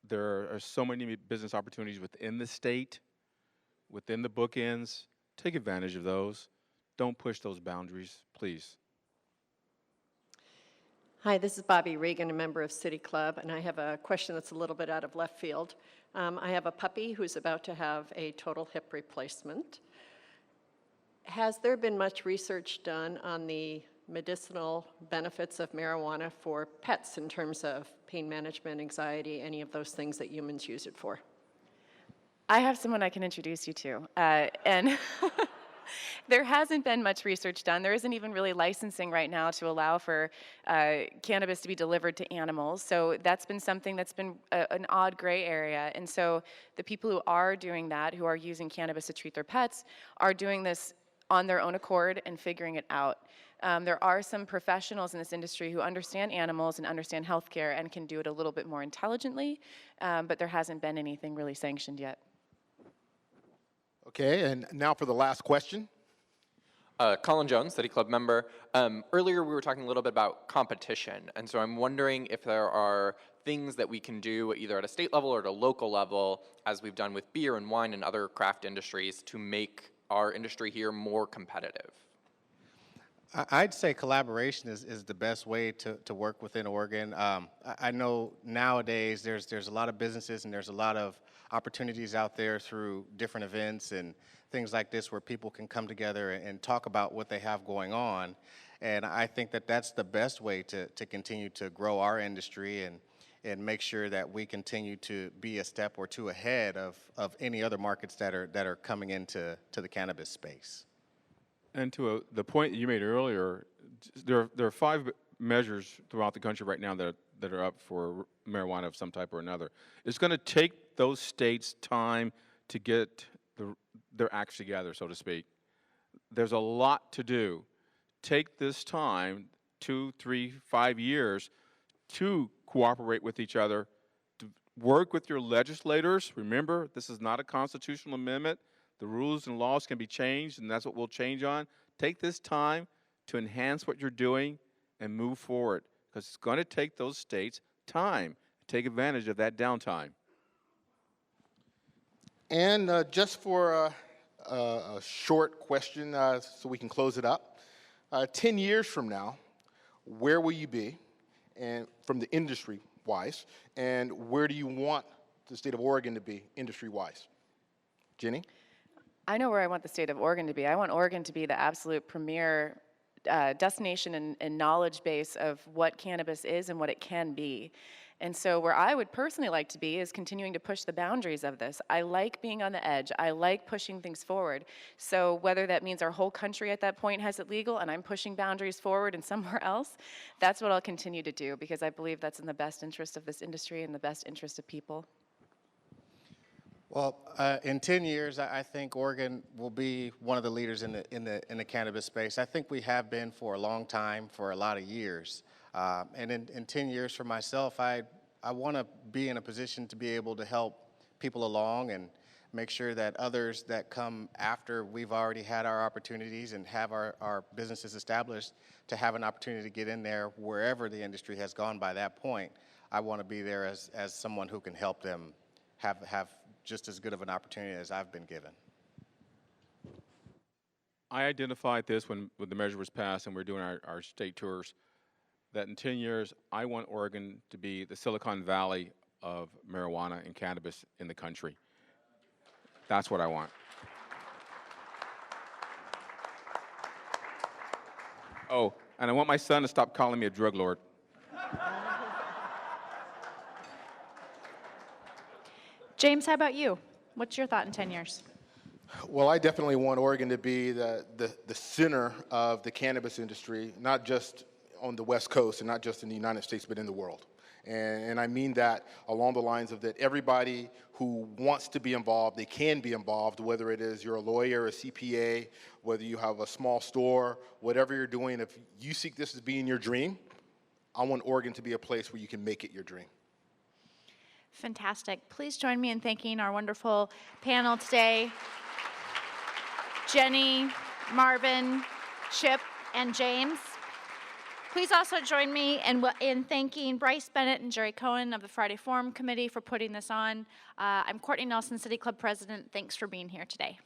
There are so many business opportunities within the state, within the bookends. Take advantage of those. Don't push those boundaries, please. Hi, this is Bobby Regan, a member of City Club, and I have a question that's a little bit out of left field. I have a puppy who's about to have a total hip replacement. Has there been much research done on the medicinal benefits of marijuana for pets in terms of pain management, anxiety, any of those things that humans use it for? I have someone I can introduce you to, and there hasn't been much research done. There isn't even really licensing right now to allow for cannabis to be delivered to animals. So that's been something that's been an odd gray area. And so the people who are doing that, who are using cannabis to treat their pets, are doing this on their own accord and figuring it out. There are some professionals in this industry who understand animals and understand healthcare and can do it a little bit more intelligently, but there hasn't been anything really sanctioned yet. Okay, and now for the last question. Colin Jones, City Club member. Earlier we were talking a little bit about competition, and so I'm wondering if there are things that we can do either at a state level or at a local level, as we've done with beer and wine and other craft industries, to make our industry here more competitive. I'd say collaboration is the best way to work within Oregon. I know nowadays there's a lot of businesses and there's a lot of opportunities out there through different events and things like this where people can come together and talk about what they have going on. And I think that that's the best way to continue to grow our industry and make sure that we continue to be a step or two ahead of any other markets that are coming into the cannabis space. And to the point that you made earlier, there are 5 measures throughout the country right now that are up for marijuana of some type or another. It's going to take those states time to get their acts together, so to speak. There's a lot to do. Take this time, 2, 3, 5 years, to cooperate with each other, to work with your legislators. Remember, this is not a constitutional amendment. The rules and laws can be changed, and that's what we'll change on. Take this time to enhance what you're doing and move forward, because it's going to take those states time to take advantage of that downtime. And just for a short question so we can close it up, 10 years from now, where will you be, and from the industry-wise, and where do you want the state of Oregon to be industry-wise? Jenny? I know where I want the state of Oregon to be. I want Oregon to be the absolute premier destination and knowledge base of what cannabis is and what it can be. And so where I would personally like to be is continuing to push the boundaries of this. I like being on the edge. I like pushing things forward. So whether that means our whole country at that point has it legal and I'm pushing boundaries forward and somewhere else, that's what I'll continue to do, because I believe that's in the best interest of this industry and the best interest of people. Well, in 10 years, I think Oregon will be one of the leaders in the cannabis space. I think we have been for a long time, for a lot of years. And in 10 years for myself, I want to be in a position to be able to help people along and make sure that others that come after we've already had our opportunities and have our businesses established to have an opportunity to get in there wherever the industry has gone by that point. I want to be there as someone who can help them have just as good of an opportunity as I've been given. I identified this when the measure was passed and we're doing our state tours, that in 10 years, I want Oregon to be the Silicon Valley of marijuana and cannabis in the country. That's what I want. Oh, and I want my son to stop calling me a drug lord. James, how about you? What's your thought in 10 years? Well, I definitely want Oregon to be the center of the cannabis industry, not just on the West Coast and not just in the United States, but in the world. And I mean that along the lines of that everybody who wants to be involved, they can be involved, whether it is you're a lawyer, a CPA, whether you have a small store, whatever you're doing. If you seek this as being your dream, I want Oregon to be a place where you can make it your dream. Fantastic. Please join me in thanking our wonderful panel today. Jenny, Marvin, Chip, and James. Please also join me in thanking Bryce Bennett and Jerry Cohen of the Friday Forum Committee for putting this on. I'm Courtney Nelson, City Club President. Thanks for being here today.